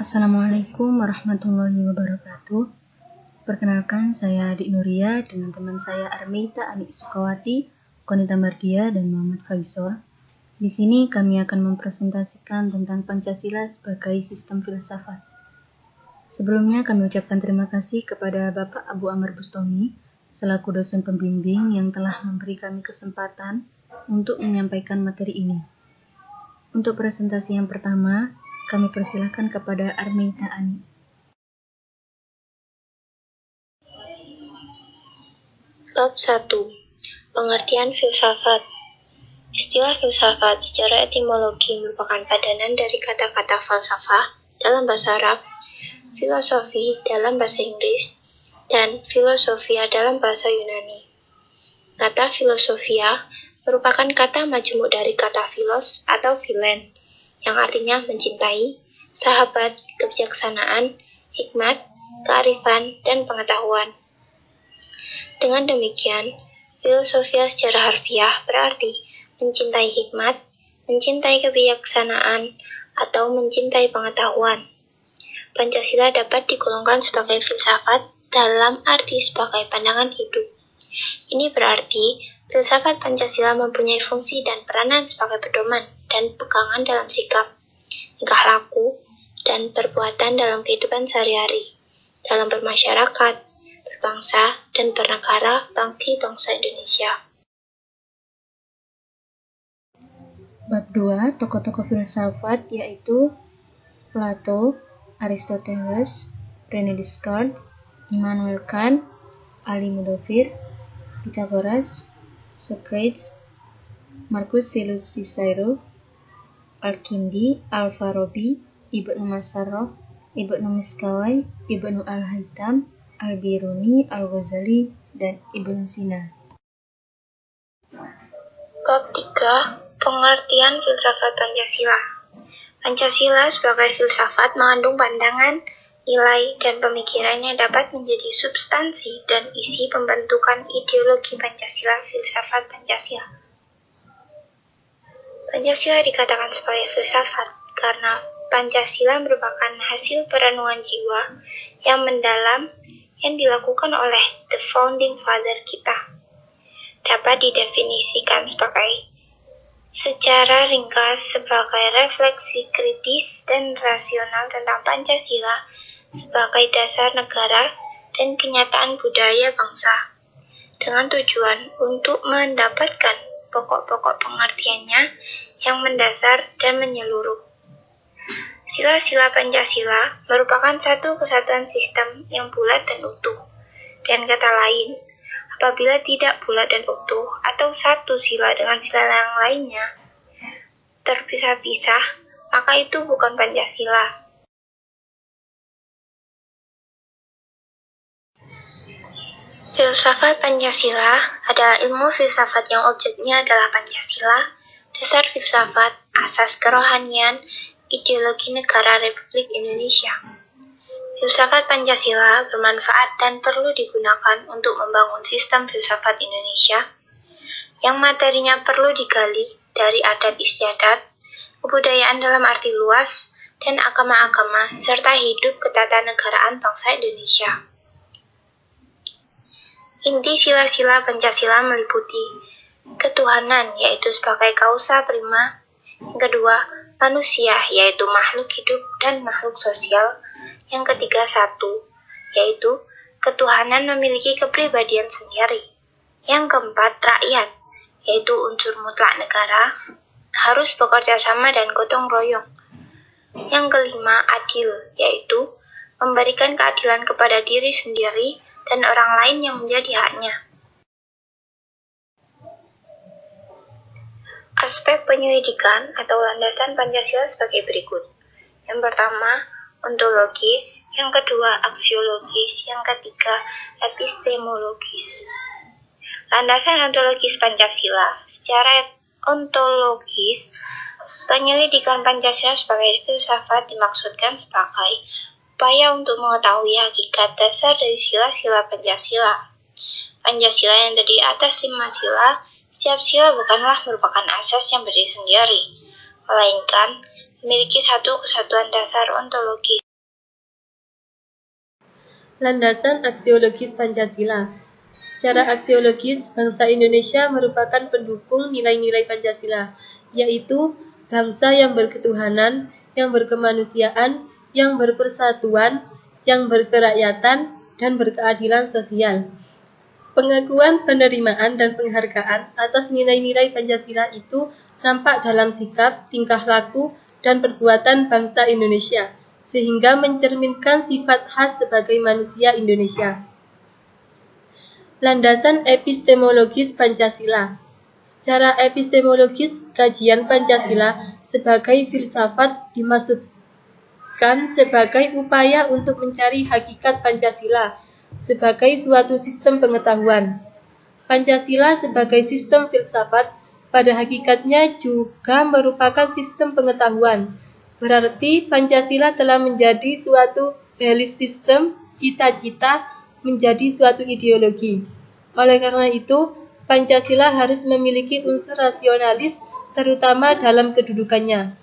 Assalamualaikum warahmatullahi wabarakatuh. Perkenalkan, saya Adik Nuria dengan teman saya Armita Anik Sukawati, Konita Mardia, dan Muhammad Faisal. Di sini kami akan mempresentasikan tentang Pancasila sebagai sistem filsafat. Sebelumnya kami ucapkan terima kasih kepada Bapak Abu Amr Bustami selaku dosen pembimbing yang telah memberi kami kesempatan untuk menyampaikan materi ini. Untuk presentasi yang pertama, kami persilahkan kepada Armita Ani. Bab 1. Pengertian filsafat. Istilah filsafat secara etimologi merupakan padanan dari kata-kata falsafah dalam bahasa Arab, filosofi dalam bahasa Inggris, dan filosofia dalam bahasa Yunani. Kata filosofia merupakan kata majemuk dari kata philos atau philen, yang artinya mencintai, sahabat, kebijaksanaan, hikmat, kearifan, dan pengetahuan. Dengan demikian, filosofia secara harfiah berarti mencintai hikmat, mencintai kebijaksanaan, atau mencintai pengetahuan. Pancasila dapat digolongkan sebagai filsafat dalam arti sebagai pandangan hidup. Ini berarti filsafat Pancasila mempunyai fungsi dan peranan sebagai pedoman dan pegangan dalam sikap, tingkah laku, dan perbuatan dalam kehidupan sehari-hari, dalam bermasyarakat, berbangsa, dan bernegara bagi bangsa Indonesia. Bab 2. Tokoh-tokoh filsafat yaitu Plato, Aristoteles, René Descartes, Immanuel Kant, Ali Mudofir, Pythagoras, Socrates, Marcus Aurelius Cicero, Al-Kindi, Al-Farabi, Ibnu Masarraf, Ibnu Miskawai, Ibnu Al-Haytham, Al-Biruni, Al-Ghazali, dan Ibnu Sina. Bab 3. Pengertian filsafat Pancasila. Pancasila sebagai filsafat mengandung pandangan, nilai, dan pemikiran yang dapat menjadi substansi dan isi pembentukan ideologi Pancasila, filsafat Pancasila. Pancasila dikatakan sebagai filsafat karena Pancasila merupakan hasil perenungan jiwa yang mendalam yang dilakukan oleh the founding father kita. Dapat didefinisikan secara ringkas sebagai refleksi kritis dan rasional tentang Pancasila sebagai dasar negara dan kenyataan budaya bangsa, dengan tujuan untuk mendapatkan pokok-pokok pengertiannya yang mendasar dan menyeluruh. Sila-sila Pancasila merupakan satu kesatuan sistem yang bulat dan utuh. Dan kata lain, apabila tidak bulat dan utuh atau satu sila dengan sila yang lainnya terpisah-pisah, maka itu bukan Pancasila. Filsafat Pancasila adalah ilmu filsafat yang objeknya adalah Pancasila, dasar filsafat, asas kerohanian, ideologi negara Republik Indonesia. Filsafat Pancasila bermanfaat dan perlu digunakan untuk membangun sistem filsafat Indonesia yang materinya perlu digali dari adat istiadat, kebudayaan dalam arti luas, dan agama-agama, serta hidup ketatanegaraan bangsa Indonesia. Inti sila-sila Pancasila meliputi ketuhanan, yaitu sebagai kausa prima, yang kedua, manusia, yaitu makhluk hidup dan makhluk sosial, yang ketiga satu, yaitu ketuhanan memiliki kepribadian sendiri, yang keempat rakyat, yaitu unsur mutlak negara, harus bekerja sama dan gotong royong, yang kelima adil, yaitu memberikan keadilan kepada diri sendiri dan orang lain yang menjadi haknya. Aspek penyelidikan atau landasan Pancasila sebagai berikut. Yang pertama, ontologis, yang kedua, aksiologis, yang ketiga, epistemologis. Landasan ontologis Pancasila. Secara ontologis, penyelidikan Pancasila sebagai filsafat dimaksudkan sebagai upaya untuk mengetahui hakikat dasar dari sila-sila Pancasila. Pancasila yang terdiri atas 5 sila, setiap sila bukanlah merupakan asas yang berdiri sendiri, melainkan memiliki satu kesatuan dasar ontologis. Landasan aksiologis Pancasila. Secara aksiologis, bangsa Indonesia merupakan pendukung nilai-nilai Pancasila, yaitu bangsa yang berketuhanan, yang berkemanusiaan, yang berpersatuan, yang berkerakyatan, dan berkeadilan sosial. Pengakuan, penerimaan, dan penghargaan atas nilai-nilai Pancasila itu nampak dalam sikap, tingkah laku, dan perbuatan bangsa Indonesia, sehingga mencerminkan sifat khas sebagai manusia Indonesia. Landasan epistemologis Pancasila. Secara epistemologis, kajian Pancasila sebagai filsafat dimaksudkan sebagai upaya untuk mencari hakikat Pancasila sebagai suatu sistem pengetahuan. Pancasila sebagai sistem filsafat pada hakikatnya juga merupakan sistem pengetahuan. Berarti Pancasila telah menjadi suatu belief system, cita-cita menjadi suatu ideologi. Oleh karena itu, Pancasila harus memiliki unsur rasionalis terutama dalam kedudukannya.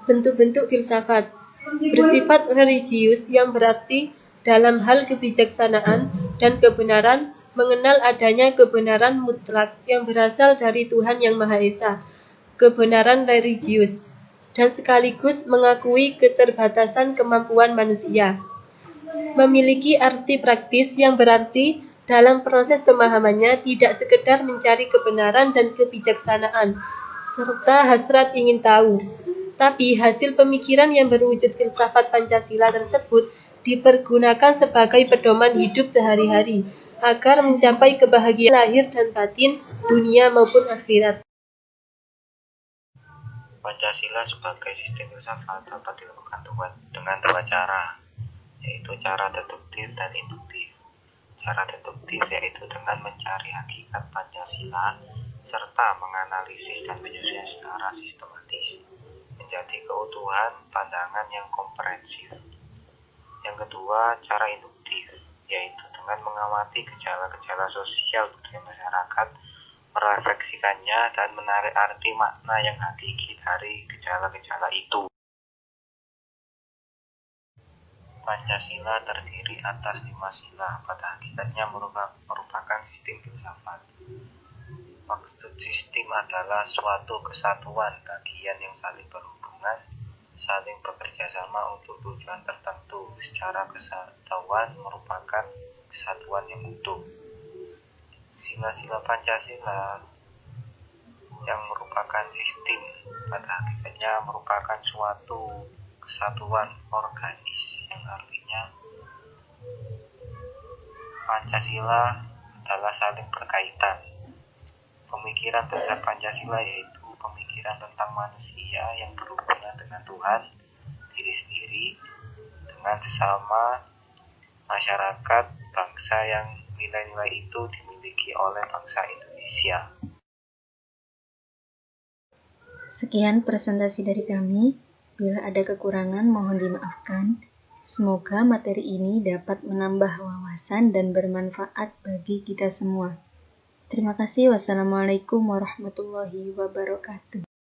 Bentuk-bentuk filsafat bersifat religius yang berarti dalam hal kebijaksanaan dan kebenaran mengenal adanya kebenaran mutlak yang berasal dari Tuhan Yang Maha Esa, kebenaran religius, dan sekaligus mengakui keterbatasan kemampuan manusia. Memiliki arti praktis yang berarti dalam proses pemahamannya tidak sekedar mencari kebenaran dan kebijaksanaan, serta hasrat ingin tahu, tapi hasil pemikiran yang berwujud filsafat Pancasila tersebut dipergunakan sebagai pedoman hidup sehari-hari, agar mencapai kebahagiaan lahir dan batin, dunia maupun akhirat. Pancasila sebagai sistem filsafat dapat dilakukan dengan dua cara, yaitu cara deduktif dan induktif. Cara deduktif yaitu dengan mencari hakikat Pancasila serta menganalisis dan menyusun secara sistematis menjadi keutuhan pandangan yang komprehensif. Yang kedua, cara induktif, yaitu dengan mengamati gejala-gejala sosial budaya masyarakat, merefleksikannya dan menarik arti makna yang hakiki dari gejala-gejala itu. Pancasila terdiri atas 5 sila, pada hakikatnya merupakan sistem filsafat. Maksud sistem adalah suatu kesatuan bagian yang saling berhubungan, saling bekerja sama untuk tujuan tertentu. Secara kesatuan merupakan kesatuan yang utuh. Sila-sila Pancasila yang merupakan sistem pada hakikatnya merupakan suatu kesatuan organis, yang artinya Pancasila adalah saling berkaitan. Pemikiran dasar Pancasila yaitu pemikiran tentang manusia yang berhubungan dengan Tuhan, diri sendiri, dengan sesama, masyarakat, bangsa, yang nilai-nilai itu dimiliki oleh bangsa Indonesia. Sekian presentasi dari kami. Bila ada kekurangan mohon dimaafkan. Semoga materi ini dapat menambah wawasan dan bermanfaat bagi kita semua. Terima kasih. Wassalamualaikum warahmatullahi wabarakatuh.